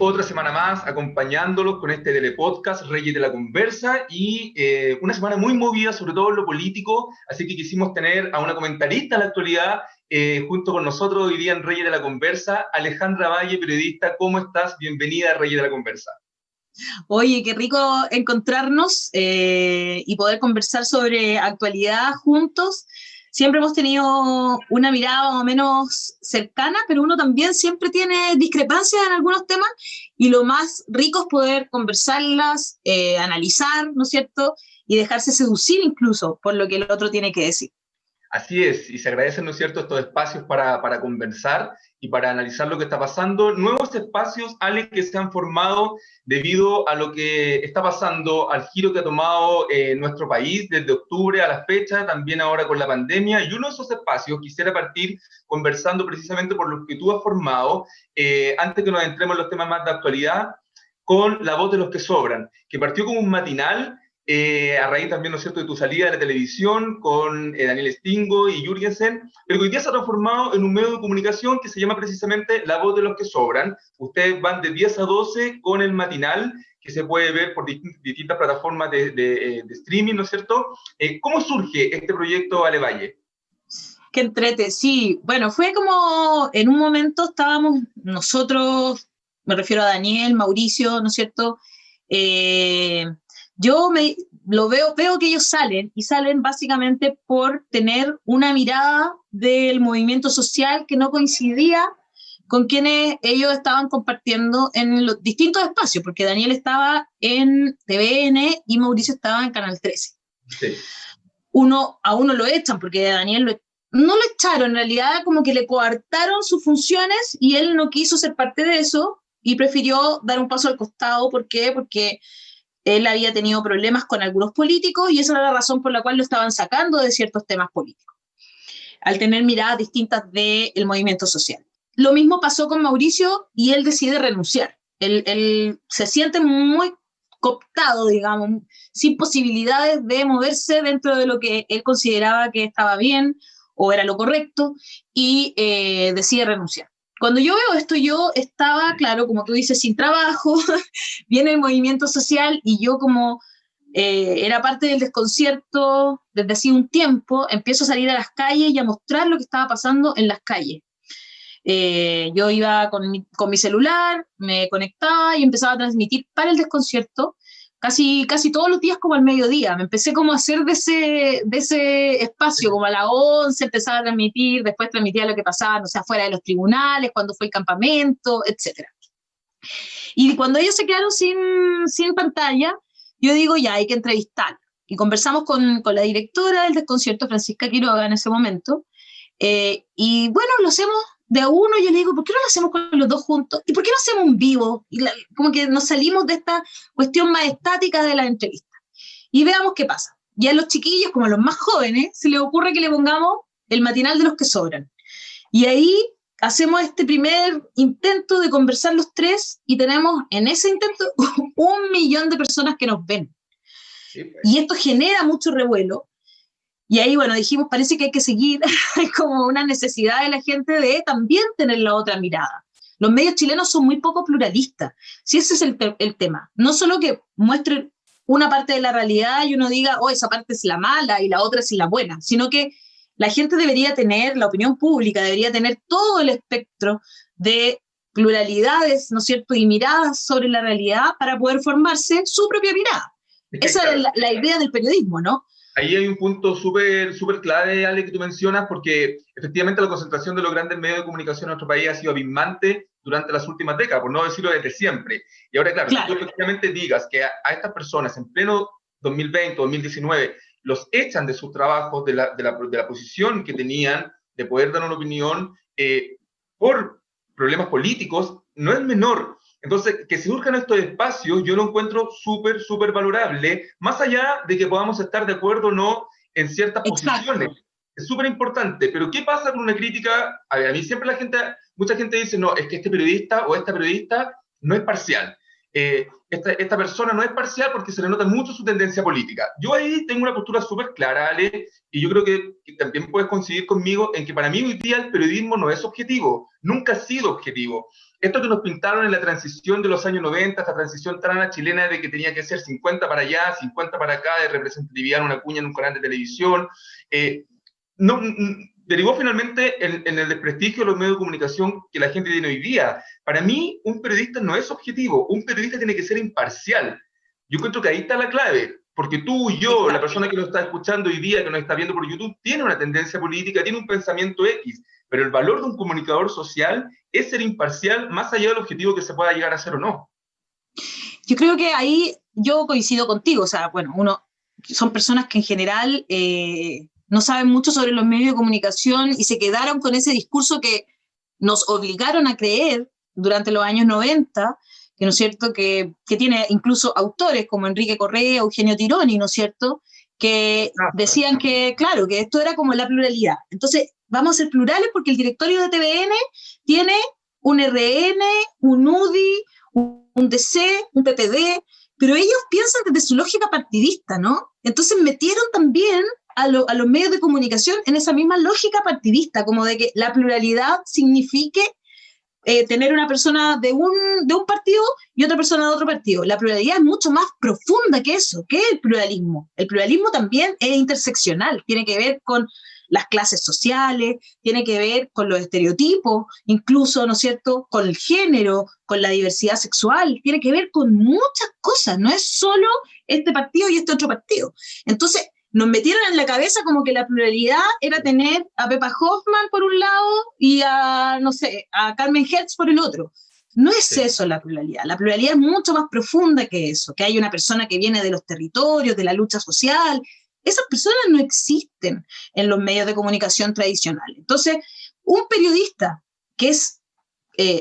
otra semana más acompañándolos con este telepodcast Reyes de la Conversa y una semana muy movida, sobre todo en lo político, así que quisimos tener a una comentarista de la actualidad junto con nosotros hoy día en Reyes de la Conversa, Alejandra Valle, periodista. ¿Cómo estás? Bienvenida a Reyes de la Conversa. Oye, qué rico encontrarnos y poder conversar sobre actualidad juntos. Siempre hemos tenido una mirada más o menos cercana, pero uno también siempre tiene discrepancias en algunos temas y lo más rico es poder conversarlas, analizar, ¿no es cierto? Y dejarse seducir incluso por lo que el otro tiene que decir. Así es, y se agradecen, ¿no es cierto?, estos espacios para conversar y para analizar lo que está pasando. Nuevos espacios, Ale, que se han formado debido a lo que está pasando, al giro que ha tomado nuestro país desde octubre a la fecha, también ahora con la pandemia. Y uno de esos espacios quisiera partir conversando precisamente por los que tú has formado, antes que nos entremos en los temas más de actualidad, con La Voz de los que Sobran, que partió como un matinal a raíz también, ¿no es cierto?, de tu salida de la televisión con Daniel Stingo y Jürgensen, pero que hoy día se ha transformado en un medio de comunicación que se llama precisamente La Voz de los que Sobran. Ustedes van de 10 a 12 con el matinal, que se puede ver por distintas plataformas de streaming, ¿no es cierto? ¿Cómo surge este proyecto, Ale Valle? Qué entrete, sí. Bueno, fue como en un momento estábamos nosotros, me refiero a Daniel, Mauricio, ¿no es cierto? Yo veo que ellos salen y salen básicamente por tener una mirada del movimiento social que no coincidía con quienes ellos estaban compartiendo en los distintos espacios, porque Daniel estaba en TVN y Mauricio estaba en Canal 13. Sí. A uno lo echan, porque Daniel no lo echaron, en realidad como que le coartaron sus funciones y él no quiso ser parte de eso y prefirió dar un paso al costado. ¿Por qué? Porque él había tenido problemas con algunos políticos y esa era la razón por la cual lo estaban sacando de ciertos temas políticos, al tener miradas distintas del movimiento social. Lo mismo pasó con Mauricio y él decide renunciar. Él se siente muy cooptado, digamos, sin posibilidades de moverse dentro de lo que él consideraba que estaba bien o era lo correcto, y decide renunciar. Cuando yo veo esto, yo estaba, claro, como tú dices, sin trabajo, viene el movimiento social y yo como era parte del desconcierto desde hacía un tiempo, empiezo a salir a las calles y a mostrar lo que estaba pasando en las calles. Yo iba con mi celular, me conectaba y empezaba a transmitir para el desconcierto casi todos los días como al mediodía. Me empecé como a hacer de ese espacio, como a las 11 empezaba a transmitir, después transmitía lo que pasaba, no sé, afuera de los tribunales, cuando fue el campamento, etc. Y cuando ellos se quedaron sin pantalla, yo digo, ya, hay que entrevistar. Y conversamos con la directora del desconcierto, Francisca Quiroga, en ese momento, y bueno, lo hacemos de a uno. Yo le digo, ¿por qué no lo hacemos con los dos juntos? ¿Y por qué no hacemos un vivo? Y como que nos salimos de esta cuestión más estática de la entrevista. Y veamos qué pasa. Y a los chiquillos, como a los más jóvenes, se les ocurre que le pongamos el matinal de los que sobran. Y ahí hacemos este primer intento de conversar los tres y tenemos en ese intento 1 millón de personas que nos ven. Sí, pues. Y esto genera mucho revuelo. Y ahí, bueno, dijimos, parece que hay que seguir, hay como una necesidad de la gente de también tener la otra mirada. Los medios chilenos son muy poco pluralistas, si ese es el tema. No solo que muestren una parte de la realidad y uno diga, oh, esa parte es la mala y la otra es la buena, sino que la gente debería tener, la opinión pública debería tener todo el espectro de pluralidades, ¿no es cierto?, y miradas sobre la realidad para poder formarse su propia mirada. Esa es la idea del periodismo, ¿no? Ahí hay un punto súper clave, Ale, que tú mencionas, porque efectivamente la concentración de los grandes medios de comunicación en nuestro país ha sido abismante durante las últimas décadas, por no decirlo desde siempre. Y ahora, claro, si tú efectivamente digas que a estas personas en pleno 2020, 2019, los echan de sus trabajos, de la posición que tenían de poder dar una opinión por problemas políticos, no es menor. Entonces, que surjan estos espacios, yo lo encuentro súper valorable, más allá de que podamos estar de acuerdo o no en ciertas posiciones. Es súper importante, pero ¿qué pasa con una crítica? A ver, a mí siempre mucha gente dice, no, es que este periodista o esta periodista no es parcial. esta persona no es parcial porque se le nota mucho su tendencia política. Yo ahí tengo una postura súper clara, Ale, y yo creo que también puedes coincidir conmigo en que para mí hoy día el periodismo no es objetivo, nunca ha sido objetivo. Esto que nos pintaron en la transición de los años 90, esta transición trana chilena de que tenía que ser 50 para allá, 50 para acá, de representatividad en una cuña en un canal de televisión, no, derivó finalmente en el desprestigio de los medios de comunicación que la gente tiene hoy día. Para mí, un periodista no es objetivo, un periodista tiene que ser imparcial. Yo encuentro que ahí está la clave, porque tú, yo, la persona que nos está escuchando hoy día, que nos está viendo por YouTube, tiene una tendencia política, tiene un pensamiento X, pero el valor de un comunicador social es ser imparcial más allá del objetivo que se pueda llegar a hacer o no. Yo creo que ahí yo coincido contigo, o sea, bueno, son personas que en general no saben mucho sobre los medios de comunicación y se quedaron con ese discurso que nos obligaron a creer durante los años 90, que, ¿no es cierto?, que tiene incluso autores como Enrique Correa, Eugenio Tironi, ¿no es cierto?, que decían que, claro, que esto era como la pluralidad. Entonces, vamos a ser plurales porque el directorio de TVN tiene un RN, un UDI, un DC, un PPD, pero ellos piensan desde su lógica partidista, ¿no? Entonces metieron también a los medios de comunicación en esa misma lógica partidista, como de que la pluralidad signifique tener una persona de un partido y otra persona de otro partido. La pluralidad es mucho más profunda que eso. ¿Qué es el pluralismo? El pluralismo también es interseccional, tiene que ver con las clases sociales, tiene que ver con los estereotipos, incluso, ¿no es cierto?, con el género, con la diversidad sexual, tiene que ver con muchas cosas, no es solo este partido y este otro partido. Entonces, nos metieron en la cabeza como que la pluralidad era tener a Pepa Hoffman por un lado y a, no sé, a Carmen Hertz por el otro. No es eso la pluralidad. La pluralidad es mucho más profunda que eso, que hay una persona que viene de los territorios, de la lucha social. Esas personas no existen en los medios de comunicación tradicionales. Entonces, un periodista que es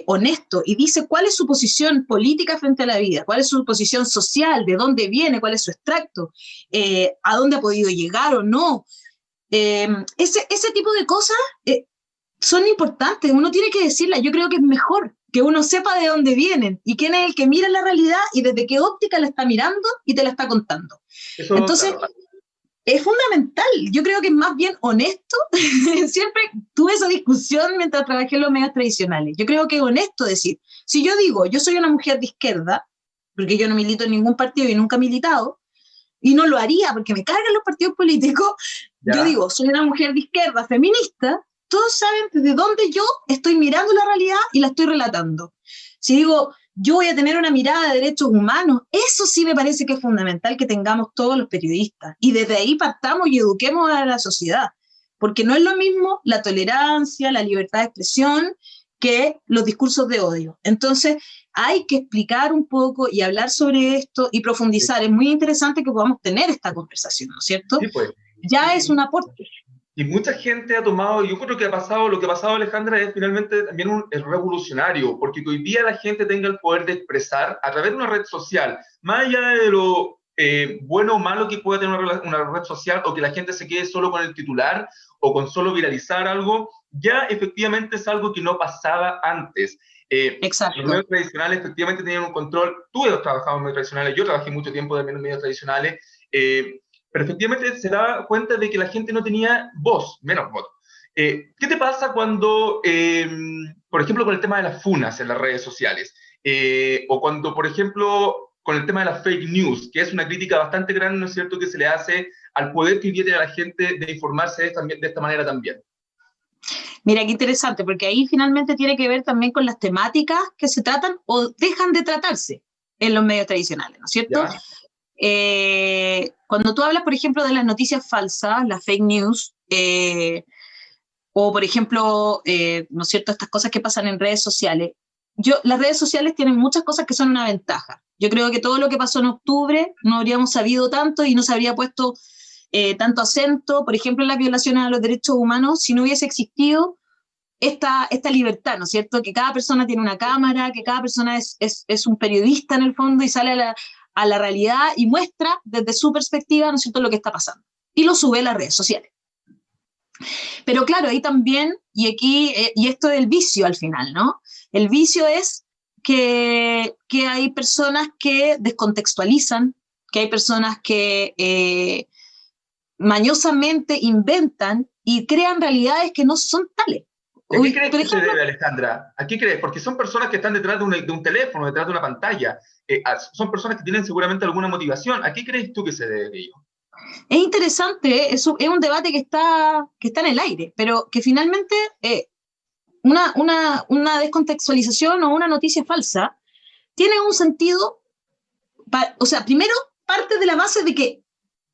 honesto y dice cuál es su posición política frente a la vida, cuál es su posición social, de dónde viene, cuál es su extracto, a dónde ha podido llegar o no. Ese tipo de cosas son importantes, uno tiene que decirlas. Yo creo que es mejor que uno sepa de dónde vienen y quién es el que mira la realidad y desde qué óptica la está mirando y te la está contando. Eso, entonces, claro, es fundamental. Yo creo que es más bien honesto. Siempre tuve esa discusión mientras trabajé en los medios tradicionales. Yo creo que es honesto decir, si yo digo, yo soy una mujer de izquierda, porque yo no milito en ningún partido y nunca he militado, y no lo haría porque me cargan los partidos políticos, yo digo, soy una mujer de izquierda feminista, todos saben desde dónde yo estoy mirando la realidad y la estoy relatando. Si digo, yo voy a tener una mirada de derechos humanos, eso sí me parece que es fundamental que tengamos todos los periodistas. Y desde ahí partamos y eduquemos a la sociedad. Porque no es lo mismo la tolerancia, la libertad de expresión, que los discursos de odio. Entonces, hay que explicar un poco y hablar sobre esto y profundizar. Sí. Es muy interesante que podamos tener esta conversación, ¿no es cierto? Sí, pues. Ya es un aporte. Y mucha gente ha tomado, yo creo que lo que ha pasado, Alejandra, es finalmente también es revolucionario, porque que hoy día la gente tenga el poder de expresar a través de una red social, más allá de lo bueno o malo que pueda tener una red social, o que la gente se quede solo con el titular, o con solo viralizar algo, ya efectivamente es algo que no pasaba antes. Exacto. Los medios tradicionales efectivamente tenían un control. Tú has trabajado en medios tradicionales, yo trabajé mucho tiempo también en medios tradicionales, pero efectivamente se da cuenta de que la gente no tenía voz, menos voz. ¿Qué te pasa cuando, por ejemplo, con el tema de las funas en las redes sociales? O cuando, por ejemplo, con el tema de las fake news, que es una crítica bastante grande, ¿no es cierto?, que se le hace al poder que tiene a la gente de informarse de esta manera también. Mira, qué interesante, porque ahí finalmente tiene que ver también con las temáticas que se tratan o dejan de tratarse en los medios tradicionales, ¿no es cierto? ¿Ya? Cuando tú hablas, por ejemplo, de las noticias falsas, las fake news, o por ejemplo, ¿no es cierto?, estas cosas que pasan en redes sociales, las redes sociales tienen muchas cosas que son una ventaja. Yo creo que todo lo que pasó en octubre no habríamos sabido tanto y no se habría puesto tanto acento, por ejemplo, en las violaciones a los derechos humanos, si no hubiese existido esta libertad, ¿no es cierto?, que cada persona tiene una cámara, que cada persona es un periodista en el fondo y sale a la realidad y muestra desde su perspectiva, ¿no es cierto?, lo que está pasando. Y lo sube a las redes sociales. Pero claro, ahí también, y esto es el vicio al final, ¿no? El vicio es que hay personas que descontextualizan, que hay personas que mañosamente inventan y crean realidades que no son tales. ¿A qué crees que se debe, Alejandra? ¿A qué crees? Porque son personas que están detrás de un teléfono, detrás de una pantalla. Son personas que tienen seguramente alguna motivación. ¿A qué crees tú que se debe ello? Es interesante, es un debate que está en el aire, pero que finalmente una descontextualización o una noticia falsa tiene un sentido, o sea, primero parte de la base de que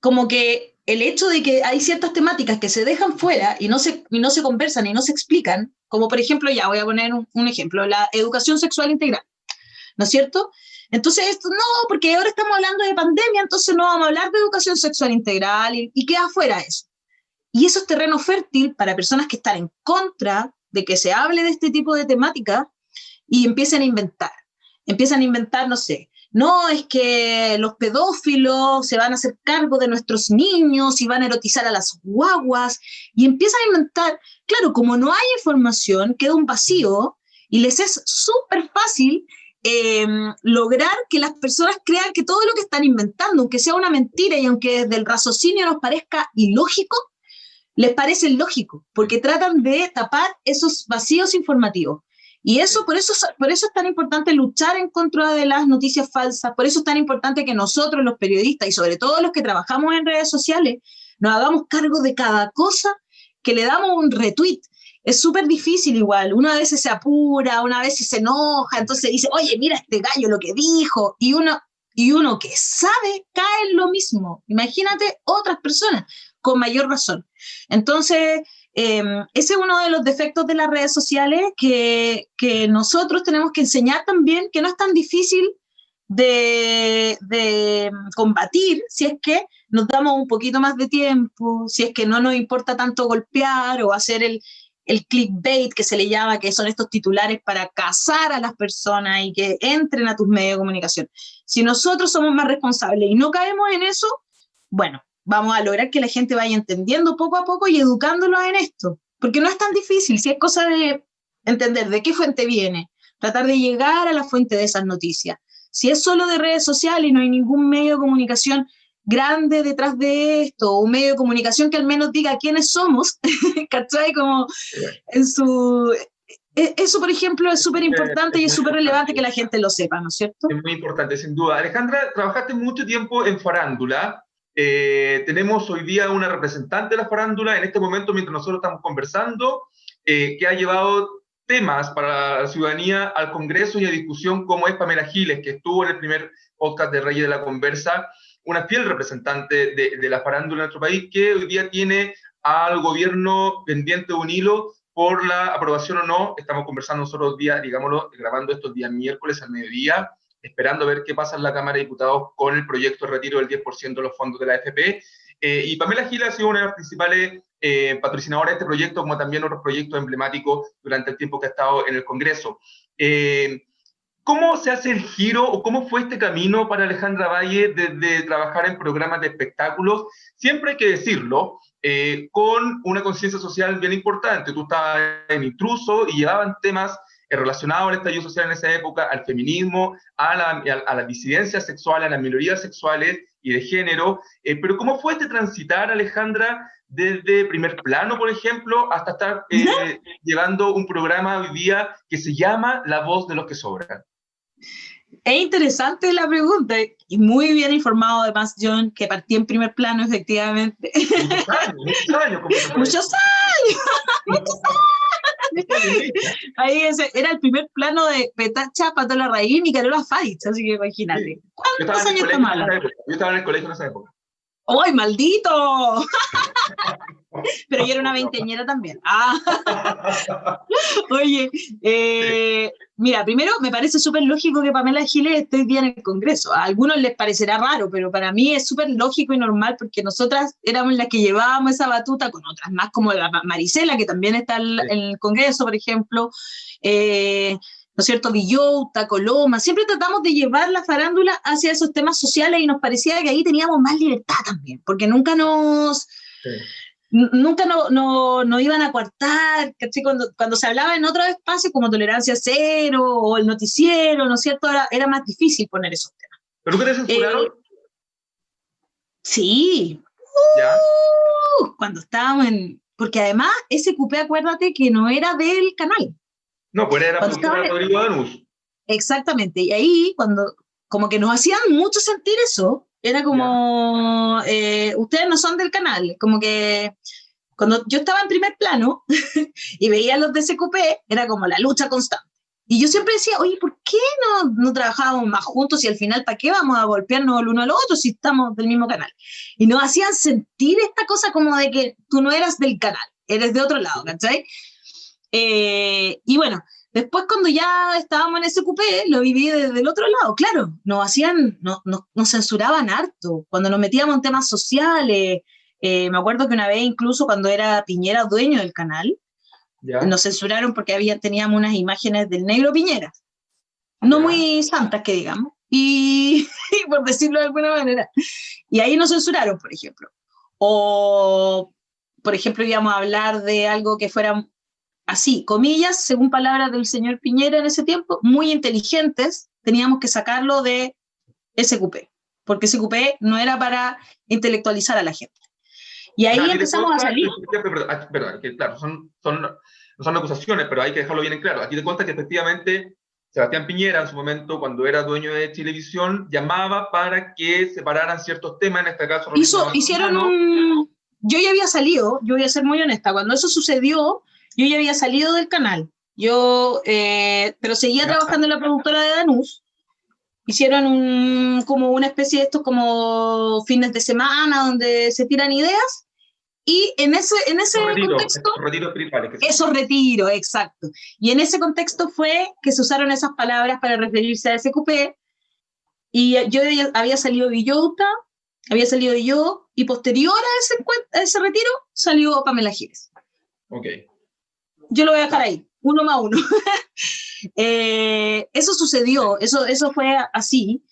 como que el hecho de que hay ciertas temáticas que se dejan fuera y no se conversan y no se explican, como por ejemplo, ya voy a poner un ejemplo, la educación sexual integral, ¿no es cierto? Entonces, esto, no, porque ahora estamos hablando de pandemia, entonces no vamos a hablar de educación sexual integral y queda fuera eso. Y eso es terreno fértil para personas que están en contra de que se hable de este tipo de temática y empiezan a inventar, no sé, no, es que los pedófilos se van a hacer cargo de nuestros niños y van a erotizar a las guaguas, y empiezan a inventar, claro, como no hay información, queda un vacío, y les es súper fácil lograr que las personas crean que todo lo que están inventando, aunque sea una mentira y aunque desde el raciocinio nos parezca ilógico, les parece lógico, porque tratan de tapar esos vacíos informativos. Y eso, por eso es tan importante luchar en contra de las noticias falsas, por eso es tan importante que nosotros, los periodistas, y sobre todo los que trabajamos en redes sociales, nos hagamos cargo de cada cosa que le damos un retweet. Es súper difícil igual, una vez se apura, una vez se enoja, entonces dice, oye, mira este gallo lo que dijo, y uno que sabe cae en lo mismo. Imagínate otras personas con mayor razón. Entonces, ese es uno de los defectos de las redes sociales que nosotros tenemos que enseñar también, que no es tan difícil de combatir si es que nos damos un poquito más de tiempo, si es que no nos importa tanto golpear o hacer el clickbait que se le llama, que son estos titulares para cazar a las personas y que entren a tus medios de comunicación. Si nosotros somos más responsables y no caemos en eso, bueno, vamos a lograr que la gente vaya entendiendo poco a poco y educándolos en esto, porque no es tan difícil, si es cosa de entender de qué fuente viene, tratar de llegar a la fuente de esas noticias. Si es solo de redes sociales y no hay ningún medio de comunicación grande detrás de esto, un medio de comunicación que al menos diga quiénes somos, ¿cachai? Como en su... Eso, por ejemplo, es súper importante y es súper relevante que la gente lo sepa, ¿no es cierto? Es muy importante, sin duda. Alejandra, trabajaste mucho tiempo en farándula. Tenemos hoy día una representante de la farándula en este momento, mientras nosotros estamos conversando, que ha llevado temas para la ciudadanía al Congreso y a discusión, como es Pamela Giles, que estuvo en el primer podcast de Reyes de la Conversa, una fiel representante de la farándula en nuestro país, que hoy día tiene al gobierno pendiente de un hilo por la aprobación o no. Estamos conversando nosotros día, digámoslo, grabando estos días miércoles al mediodía, esperando a ver qué pasa en la Cámara de Diputados con el proyecto de retiro del 10% de los fondos de la AFP. Y Pamela Giles ha sido una de las principales patrocinadoras de este proyecto, como también otros proyectos emblemáticos durante el tiempo que ha estado en el Congreso. ¿Cómo se hace el giro o cómo fue este camino para Alejandra Valle de trabajar en programas de espectáculos? Siempre hay que decirlo, con una conciencia social bien importante. Tú estabas en Intruso y llevaban temas relacionados al estallido social en esa época, al feminismo, a la disidencia sexual, a las minorías sexuales y de género. Pero ¿cómo fue transitar, Alejandra, desde Primer Plano, por ejemplo, hasta estar llevando un programa hoy día que se llama La Voz de los que Sobran? Es interesante la pregunta y muy bien informado además John, que partí en Primer Plano efectivamente. Muchos años. Muchos años. Ahí era el Primer Plano de Petacha, Pato Larraín y Carola Faitz, así que imagínate. Sí. ¿Cuántos años está mala? Yo estaba en el colegio en esa época. ¡Ay, maldito! Pero yo era una veinteañera también. Oye, mira, primero me parece súper lógico que Pamela Giles esté hoy día en el Congreso. A algunos les parecerá raro, pero para mí es súper lógico y normal porque nosotras éramos las que llevábamos esa batuta con otras más, como la Marisela, que también está en el Congreso, por ejemplo. ¿No es cierto? Villota, Coloma, siempre tratamos de llevar la farándula hacia esos temas sociales y nos parecía que ahí teníamos más libertad también, porque nunca nos... Sí. nunca no iban a coartar, ¿cachai? Cuando se hablaba en otros espacios como Tolerancia Cero o el noticiero, ¿no es cierto? Era más difícil poner esos temas. ¿Pero qué te censuraron? Sí. ¿Ya? Cuando estábamos porque además ese cupé, acuérdate que no era del canal. No, pues era Cuando para Rodrigo Danús. Exactamente, y ahí cuando como que nos hacían mucho sentir eso, era como, ustedes no son del canal, como que cuando yo estaba en primer plano y veía los de SQP, era como la lucha constante. Y yo siempre decía, oye, ¿por qué no trabajábamos más juntos y al final, ¿para qué vamos a golpearnos el uno al otro si estamos del mismo canal? Y nos hacían sentir esta cosa como de que tú no eras del canal, eres de otro lado, ¿cachai? Y bueno, después cuando ya estábamos en SQP, lo viví desde el otro lado, claro, nos censuraban harto, cuando nos metíamos en temas sociales, me acuerdo que una vez incluso cuando era Piñera dueño del canal, nos censuraron porque teníamos unas imágenes del negro Piñera, no muy santas que digamos, y por decirlo de alguna manera, y ahí nos censuraron, por ejemplo. O, por ejemplo, íbamos a hablar de algo que fuera así, comillas, según palabras del señor Piñera en ese tiempo, muy inteligentes, teníamos que sacarlo de SQP, porque SQP no era para intelectualizar a la gente. Y ahí empezamos a salir. Perdón, que claro, no son acusaciones, pero hay que dejarlo bien en claro. Aquí te cuenta que efectivamente Sebastián Piñera, en su momento, cuando era dueño de Chilevisión, llamaba para que separaran ciertos temas, en este caso... Hicieron un... Yo ya había salido, yo voy a ser muy honesta, cuando eso sucedió, yo ya había salido del canal, pero seguía trabajando en la productora de Danús. Hicieron como una especie de estos como fines de semana donde se tiran ideas, y en ese contexto... Esos retiros, exacto. Y en ese contexto fue que se usaron esas palabras para referirse a SQP, y yo había salido Villota, había salido yo, y posterior a ese retiro salió Pamela Giles. Ok. Yo lo voy a dejar ahí, 1 más 1. Eso sucedió, eso fue así.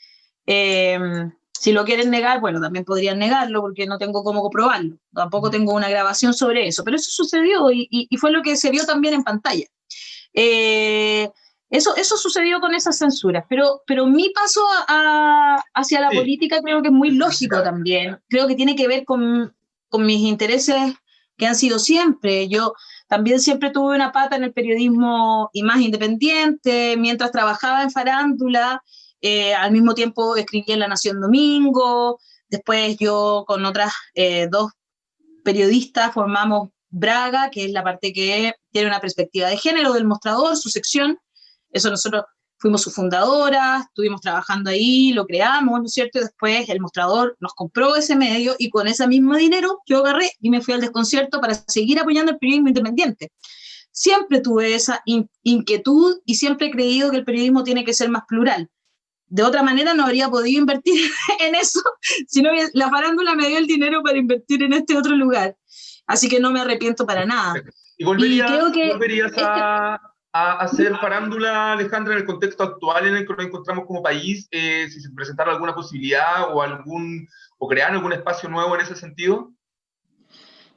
Si lo quieren negar, bueno, también podrían negarlo porque no tengo cómo comprobarlo. Tampoco tengo una grabación sobre eso, pero eso sucedió y fue lo que se vio también en pantalla. Eso sucedió con esas censuras, pero mi paso hacia la política creo que es muy lógico también. Creo que tiene que ver con mis intereses que han sido siempre. Yo también siempre tuve una pata en el periodismo y más independiente. Mientras trabajaba en farándula, al mismo tiempo escribí en La Nación Domingo. Después yo con otras 2 periodistas formamos Braga, que es la parte que tiene una perspectiva de género del Mostrador, su sección. Eso nosotros fuimos sus fundadoras, estuvimos trabajando ahí, lo creamos, ¿no es cierto? Y después el Mostrador nos compró ese medio y con ese mismo dinero yo agarré y me fui al desconcierto para seguir apoyando el periodismo independiente. Siempre tuve esa inquietud y siempre he creído que el periodismo tiene que ser más plural. De otra manera no habría podido invertir en eso, sino que la farándula me dio el dinero para invertir en este otro lugar. Así que no me arrepiento para nada. ¿Y volverías a hacer farándula, Alejandra, en el contexto actual en el que nos encontramos como país? Si se presentara alguna posibilidad o crear algún espacio nuevo en ese sentido.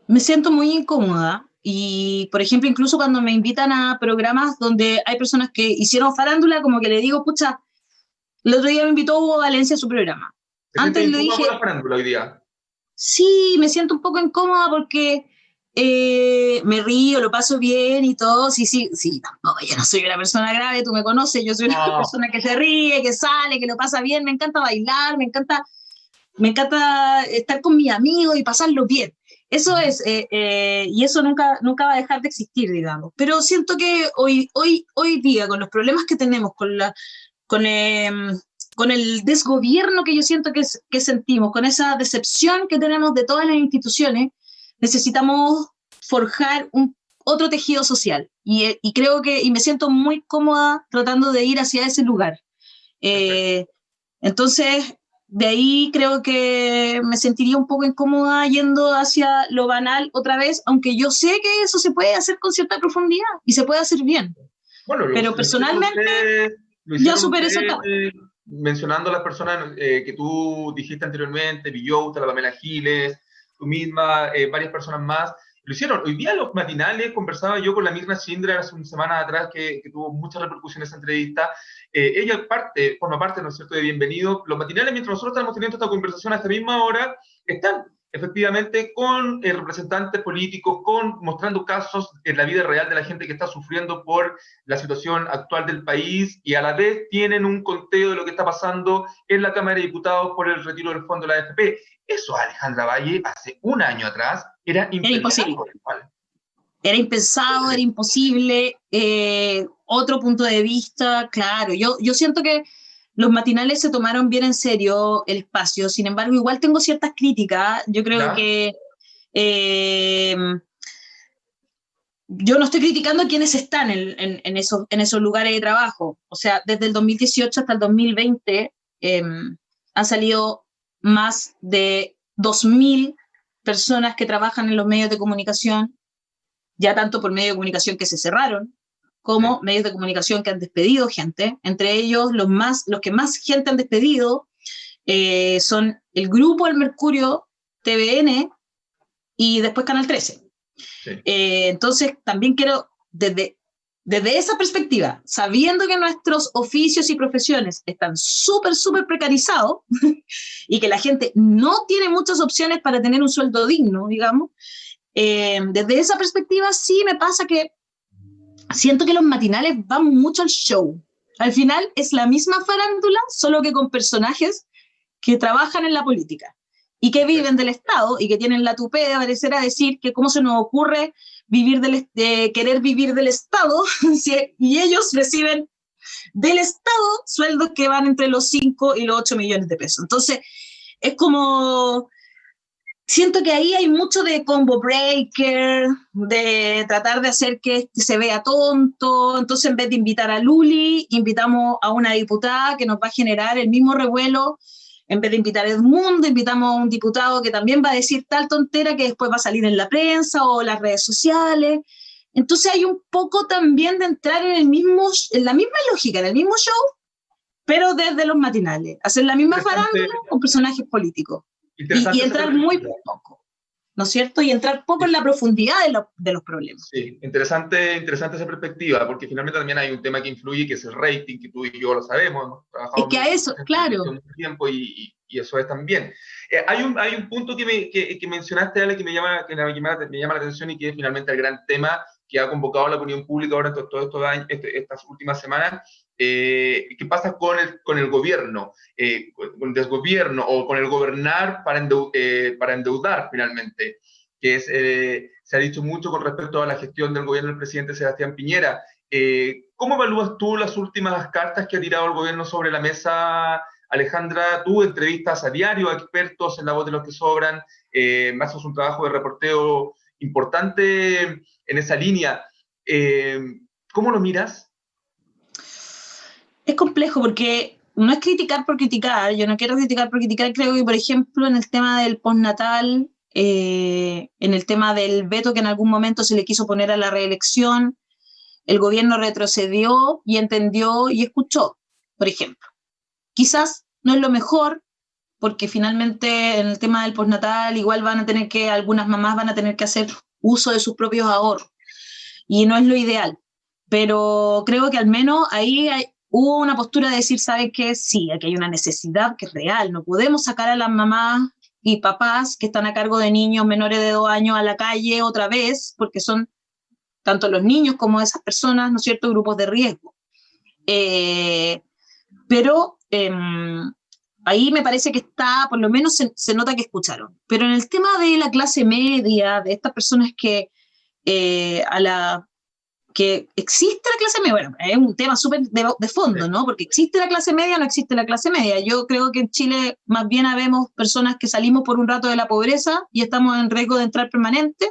Me siento muy incómoda. Y, por ejemplo, incluso cuando me invitan a programas donde hay personas que hicieron farándula, como que le digo, pucha, el otro día me invitó Hugo Valencia a su programa. Antes le dije... la farándula hoy día? Sí, me siento un poco incómoda porque me río, lo paso bien y todo. Sí, tampoco, yo no soy una persona grave, tú me conoces, yo soy una persona que se ríe, que sale, que lo pasa bien, me encanta bailar, me encanta estar con mis amigos y pasarlo bien. Eso es, y eso nunca va a dejar de existir, digamos. Pero siento que hoy día, con los problemas que tenemos, con el desgobierno que yo siento que sentimos, con esa decepción que tenemos de todas las instituciones, necesitamos forjar otro tejido social. Y creo y me siento muy cómoda tratando de ir hacia ese lugar. Entonces, de ahí creo que me sentiría un poco incómoda yendo hacia lo banal otra vez, aunque yo sé que eso se puede hacer con cierta profundidad y se puede hacer bien. Bueno, pero personalmente... Ya superé esa etapa. Mencionando a las personas que tú dijiste anteriormente, Villota, la Pamela Giles, tú misma, varias personas más, lo hicieron. Hoy día los matinales, conversaba yo con la Mirna Schindler hace unas semanas atrás, que tuvo mucha repercusión esa entrevista. Ella forma parte, ¿no es cierto?, de Bienvenido. Los matinales, mientras nosotros estamos teniendo esta conversación a esta misma hora, están efectivamente con representantes políticos, mostrando casos en la vida real de la gente que está sufriendo por la situación actual del país, y a la vez tienen un conteo de lo que está pasando en la Cámara de Diputados por el retiro del fondo de la AFP. Eso, Alejandra Valle, hace un año atrás era imposible. Igual. Era impensado, era imposible. Otro punto de vista, claro. Yo siento que los matinales se tomaron bien en serio el espacio. Sin embargo, igual tengo ciertas críticas. Yo creo ¿Ya? que yo no estoy criticando a quienes están en esos lugares de trabajo. O sea, desde el 2018 hasta el 2020 han salido más de 2.000 personas que trabajan en los medios de comunicación, ya tanto por medios de comunicación que se cerraron, como medios de comunicación que han despedido gente. Entre ellos, los que más gente han despedido son el Grupo El Mercurio, TVN y después Canal 13. Sí. Entonces, también quiero, desde esa perspectiva, sabiendo que nuestros oficios y profesiones están súper precarizados y que la gente no tiene muchas opciones para tener un sueldo digno, digamos, desde esa perspectiva sí me pasa que siento que los matinales van mucho al show. Al final es la misma farándula, solo que con personajes que trabajan en la política y que viven del Estado y que tienen la tupé de aparecer a decir que cómo se nos ocurre querer vivir del Estado y ellos reciben del Estado sueldos que van entre los 5 y los 8 millones de pesos. Entonces, es como... Siento que ahí hay mucho de combo breaker, de tratar de hacer que se vea tonto. Entonces, en vez de invitar a Luli, invitamos a una diputada que nos va a generar el mismo revuelo. En vez de invitar a Edmundo, invitamos a un diputado que también va a decir tal tontera que después va a salir en la prensa o las redes sociales. Entonces, hay un poco también de entrar en la misma lógica, en el mismo show, pero desde los matinales. Hacer la misma farándula con personajes políticos. Y entrar muy poco, ¿no es cierto? Y entrar poco en la profundidad de los problemas. Sí, interesante esa perspectiva, porque finalmente también hay un tema que influye, que es el rating, que tú y yo lo sabemos, hemos trabajado es que a eso, claro. mucho tiempo y eso es también. Hay un punto que mencionaste, Ale, que me llama la atención y que es finalmente el gran tema que ha convocado a la opinión pública ahora en todos estos años, estas últimas semanas. ¿Qué pasa con el gobierno, con el desgobierno o con el gobernar para endeudar finalmente? Que se ha dicho mucho con respecto a la gestión del gobierno del presidente Sebastián Piñera. ¿Cómo evalúas tú las últimas cartas que ha tirado el gobierno sobre la mesa, Alejandra? Tú entrevistas a diario a expertos en La Voz de los que Sobran, haces un trabajo de reporteo importante en esa línea. ¿Cómo lo miras? Es complejo porque no es criticar por criticar. Yo no quiero criticar por criticar. Creo que, por ejemplo, en el tema del postnatal, en el tema del veto que en algún momento se le quiso poner a la reelección, el gobierno retrocedió y entendió y escuchó, por ejemplo. Quizás no es lo mejor, porque finalmente en el tema del postnatal igual algunas mamás van a tener que hacer uso de sus propios ahorros, y no es lo ideal. Pero creo que al menos ahí hubo una postura de decir, ¿sabe qué? Sí, aquí hay una necesidad que es real. No podemos sacar a las mamás y papás que están a cargo de niños menores de 2 años a la calle otra vez, porque son tanto los niños como esas personas, ¿no es cierto?, grupos de riesgo. Pero ahí me parece que por lo menos se nota que escucharon. Pero en el tema de la clase media, de estas personas que existe la clase media, bueno, es un tema súper de fondo, ¿no? Porque existe la clase media, no existe la clase media. Yo creo que en Chile más bien habemos personas que salimos por un rato de la pobreza y estamos en riesgo de entrar permanente,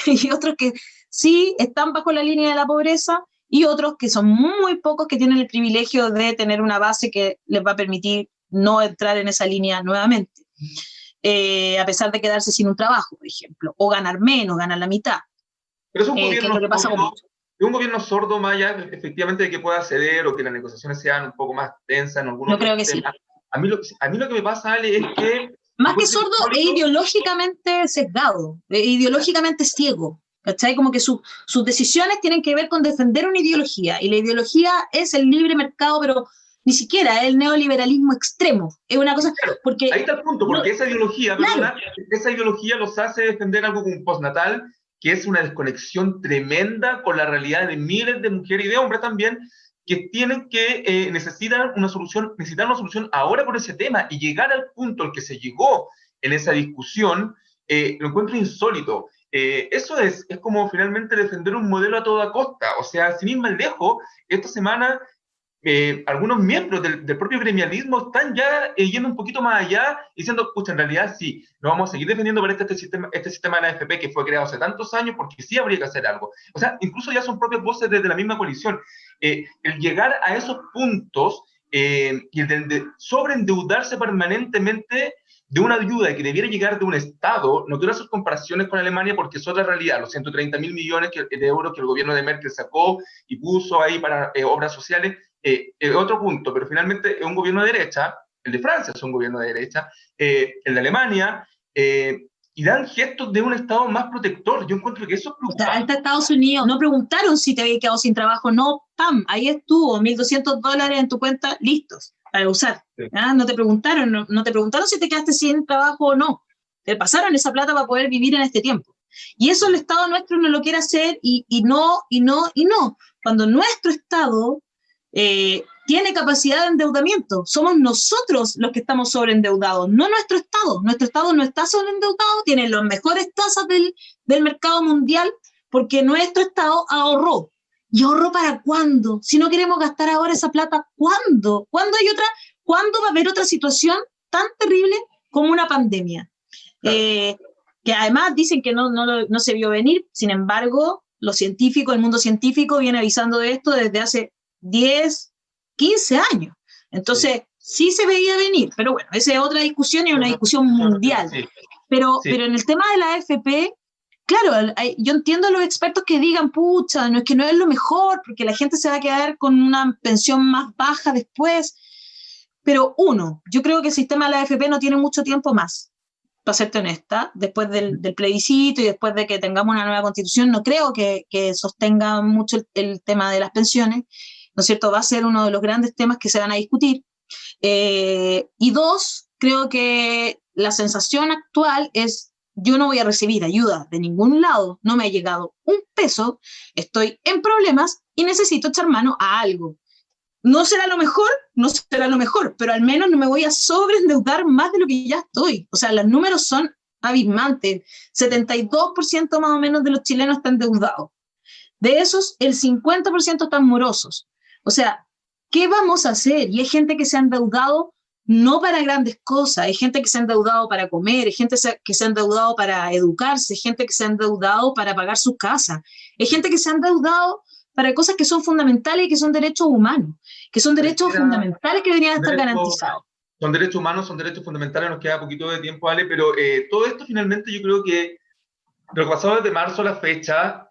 y otros que sí están bajo la línea de la pobreza, y otros que son muy pocos que tienen el privilegio de tener una base que les va a permitir no entrar en esa línea nuevamente, a pesar de quedarse sin un trabajo, por ejemplo, o ganar menos, ganar la mitad. Pero es un gobierno, que es lo que pasa con muchos. ¿Es un gobierno sordo, más allá efectivamente de que pueda ceder o que las negociaciones sean un poco más tensas en algunos creo que temas? Sí. A mí lo que me pasa, Ale, es que más que sordo, es ideológicamente sesgado, es ideológicamente ciego. ¿Cachai? Como que sus decisiones tienen que ver con defender una ideología, y la ideología es el libre mercado, pero ni siquiera es el neoliberalismo extremo. Es una cosa, porque... Ahí está el punto, porque esa ideología, perdona, esa ideología los hace defender algo como un postnatal, que es una desconexión tremenda con la realidad de miles de mujeres y de hombres también, que tienen que necesitan una solución ahora por ese tema, y llegar al punto al que se llegó en esa discusión, lo encuentro insólito. Eso es como finalmente defender un modelo a toda costa. O sea, sin ir más lejos, esta semana algunos miembros del propio gremialismo están ya yendo un poquito más allá, diciendo, pucha, en realidad sí, lo vamos a seguir defendiendo por este sistema de la AFP que fue creado hace tantos años, porque sí habría que hacer algo. O sea, incluso ya son propias voces desde la misma coalición. El llegar a esos puntos y el de sobreendeudarse permanentemente de una ayuda que debiera llegar de un Estado. No quiero hacer comparaciones con Alemania porque es otra realidad, los 130.000 millones de euros que el gobierno de Merkel sacó y puso ahí para obras sociales, otro punto, pero finalmente es un gobierno de derecha, el de Francia es un gobierno de derecha, el de Alemania, y dan gestos de un Estado más protector. Yo encuentro que eso es preocupante. O sea, hasta Estados Unidos no preguntaron si te habías quedado sin trabajo, no, ¡pam! Ahí estuvo, $1.200 en tu cuenta, listos para usar. Sí. No te preguntaron, no te preguntaron si te quedaste sin trabajo o no. Te pasaron esa plata para poder vivir en este tiempo. Y eso el Estado nuestro no lo quiere hacer, y no. Cuando nuestro Estado tiene capacidad de endeudamiento, somos nosotros los que estamos sobreendeudados, no nuestro Estado. Nuestro Estado no está sobreendeudado, tiene las mejores tasas del mercado mundial, porque nuestro Estado ahorró. ¿Y ahorró para cuándo? Si no queremos gastar ahora esa plata, ¿cuándo? ¿Cuándo va a haber otra situación tan terrible como una pandemia? Claro. Que además dicen que no se vio venir. Sin embargo, los científicos, el mundo científico viene avisando de esto desde hace 10, 15 años. Entonces, sí se veía venir, pero bueno, esa es otra discusión y una discusión mundial. Sí. Pero en el tema de la AFP, claro, yo entiendo a los expertos que digan, pucha, no es lo mejor, porque la gente se va a quedar con una pensión más baja después. Pero yo creo que el sistema de la AFP no tiene mucho tiempo más, para serte honesta. Después del plebiscito y después de que tengamos una nueva constitución, no creo que sostenga mucho el tema de las pensiones, ¿no es cierto? Va a ser uno de los grandes temas que se van a discutir. Y dos, creo que la sensación actual es: yo no voy a recibir ayuda de ningún lado, no me ha llegado un peso, estoy en problemas y necesito echar mano a algo. No será lo mejor, pero al menos no me voy a sobreendeudar más de lo que ya estoy. O sea, los números son abismantes. 72% más o menos de los chilenos están endeudados. De esos, el 50% están morosos. O sea, ¿qué vamos a hacer? Y hay gente que se ha endeudado no para grandes cosas, hay gente que se ha endeudado para comer, hay gente que se ha endeudado para educarse, hay gente que se ha endeudado para pagar su casa, hay gente que se ha endeudado para cosas que son fundamentales y que son derechos humanos, que son derechos fundamentales que deberían estar garantizados. Son derechos humanos, son derechos fundamentales, nos queda poquito de tiempo, Ale, pero todo esto finalmente yo creo que lo que pasó desde marzo a la fecha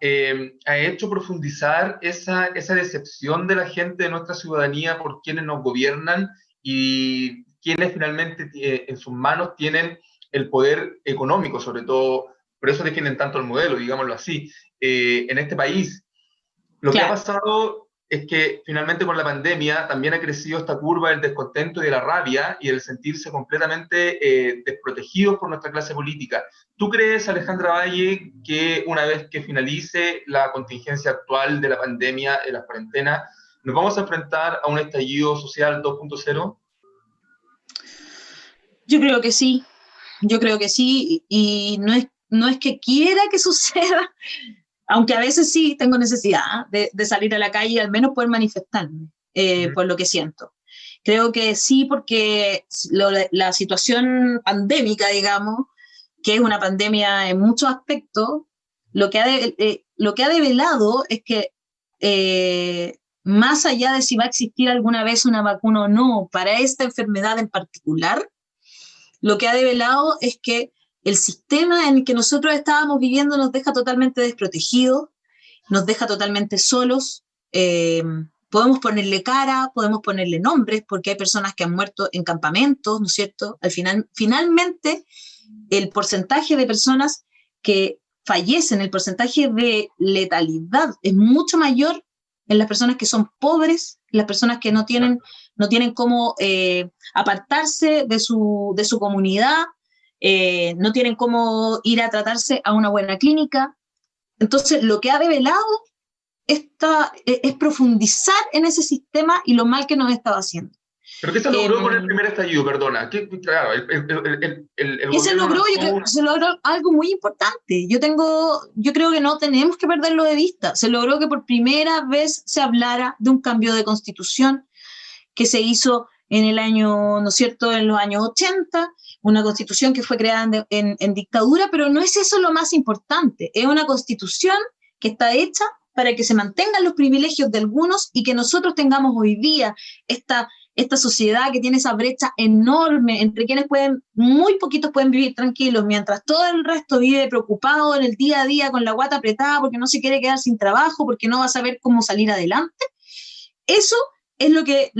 ha hecho profundizar esa decepción de la gente, de nuestra ciudadanía, por quienes nos gobiernan y quienes finalmente en sus manos tienen el poder económico, sobre todo. Por eso defienden tanto el modelo, digámoslo así, en este país. Lo que ha pasado es que finalmente con la pandemia también ha crecido esta curva del descontento y de la rabia y el sentirse completamente desprotegidos por nuestra clase política. ¿Tú crees, Alejandra Valle, que una vez que finalice la contingencia actual de la pandemia, de la cuarentena, nos vamos a enfrentar a un estallido social 2.0? Yo creo que sí, y no es que quiera que suceda, aunque a veces sí tengo necesidad de salir a la calle y al menos poder manifestarme por lo que siento. Creo que sí, porque la situación pandémica, digamos, que es una pandemia en muchos aspectos, lo que ha develado es que más allá de si va a existir alguna vez una vacuna o no para esta enfermedad en particular, lo que ha develado es que el sistema en el que nosotros estábamos viviendo nos deja totalmente desprotegidos, nos deja totalmente solos, podemos ponerle cara, podemos ponerle nombres, porque hay personas que han muerto en campamentos, ¿no es cierto? Finalmente, el porcentaje de personas que fallecen, el porcentaje de letalidad es mucho mayor en las personas que son pobres, las personas que no tienen cómo apartarse de su comunidad, no tienen cómo ir a tratarse a una buena clínica. Entonces, lo que ha develado es profundizar en ese sistema y lo mal que nos estaba haciendo. ¿Pero qué se logró con el primer estallido? Perdona. Claro, ¿Qué se logró? Yo creo que se logró algo muy importante. Yo creo que no tenemos que perderlo de vista. Se logró que por primera vez se hablara de un cambio de constitución que se hizo en el año, ¿no es cierto?, en los años 80, una constitución que fue creada en dictadura, pero no es eso lo más importante. Es una constitución que está hecha para que se mantengan los privilegios de algunos y que nosotros tengamos hoy día esta sociedad que tiene esa brecha enorme entre quienes muy poquitos pueden vivir tranquilos, mientras todo el resto vive preocupado en el día a día con la guata apretada porque no se quiere quedar sin trabajo, porque no va a saber cómo salir adelante. Eso es lo que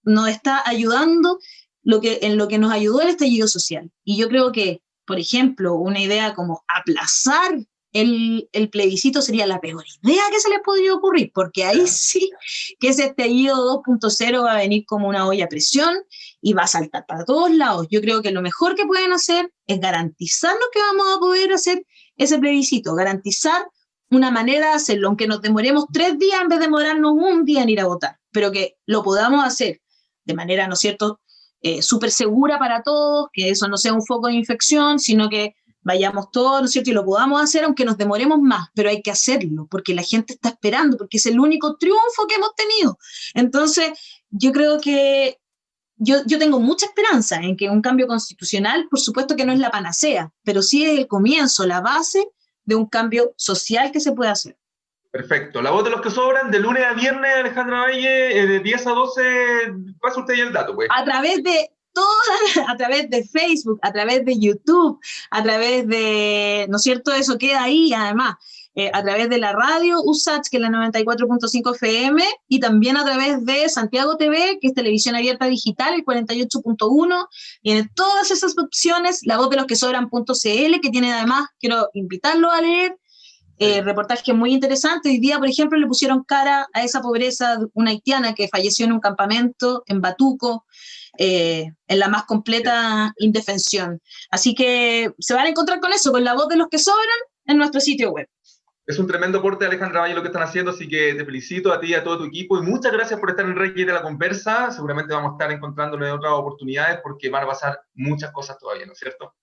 nos está ayudando, en lo que nos ayudó el estallido social. Y yo creo que, por ejemplo, una idea como aplazar el plebiscito sería la peor idea que se les podría ocurrir, porque ahí sí que ese estallido 2.0 va a venir como una olla a presión y va a saltar para todos lados. Yo creo que lo mejor que pueden hacer es garantizarnos que vamos a poder hacer ese plebiscito, garantizar una manera de hacerlo, aunque nos demoremos 3 días en vez de demorarnos un día en ir a votar, pero que lo podamos hacer de manera, ¿no es cierto?, súper segura para todos, que eso no sea un foco de infección, sino que vayamos todos, ¿no es cierto?, y lo podamos hacer aunque nos demoremos más, pero hay que hacerlo, porque la gente está esperando, porque es el único triunfo que hemos tenido. Entonces, yo creo que yo tengo mucha esperanza en que un cambio constitucional, por supuesto que no es la panacea, pero sí es el comienzo, la base de un cambio social que se puede hacer. Perfecto. La voz de los que sobran, de lunes a viernes, Alejandra Valle, de 10 a 12, pasa usted ya el dato, pues. A través de Facebook, a través de YouTube, a través de, ¿no es cierto?, eso queda ahí, además, a través de la radio USACH, que es la 94.5 FM, y también a través de Santiago TV, que es televisión abierta digital, el 48.1, y en todas esas opciones, la voz de los que sobran.cl, que tiene además, quiero invitarlo a leer, reportaje muy interesante. Hoy día, por ejemplo, le pusieron cara a esa pobreza de una haitiana que falleció en un campamento en Batuco, en la más completa indefensión. Así que se van a encontrar con eso, con la voz de los que sobran en nuestro sitio web. Es un tremendo aporte, Alejandra Valle, lo que están haciendo, así que te felicito a ti y a todo tu equipo, y muchas gracias por estar en Reyes de la Conversa. Seguramente vamos a estar encontrándonos en otras oportunidades porque van a pasar muchas cosas todavía, ¿no es cierto?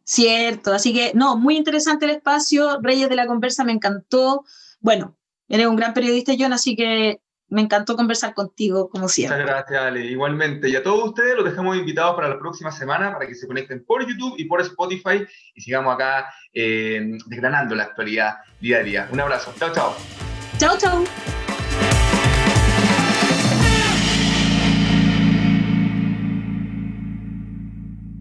Cierto, así que no, muy interesante el espacio, Reyes de la Conversa, me encantó. Bueno, eres un gran periodista, John, así que me encantó conversar contigo, como siempre. Muchas gracias, Ale. Igualmente. Y a todos ustedes los dejamos invitados para la próxima semana para que se conecten por YouTube y por Spotify y sigamos acá desgranando la actualidad día a día. Un abrazo. Chao, chao. Chao, chao.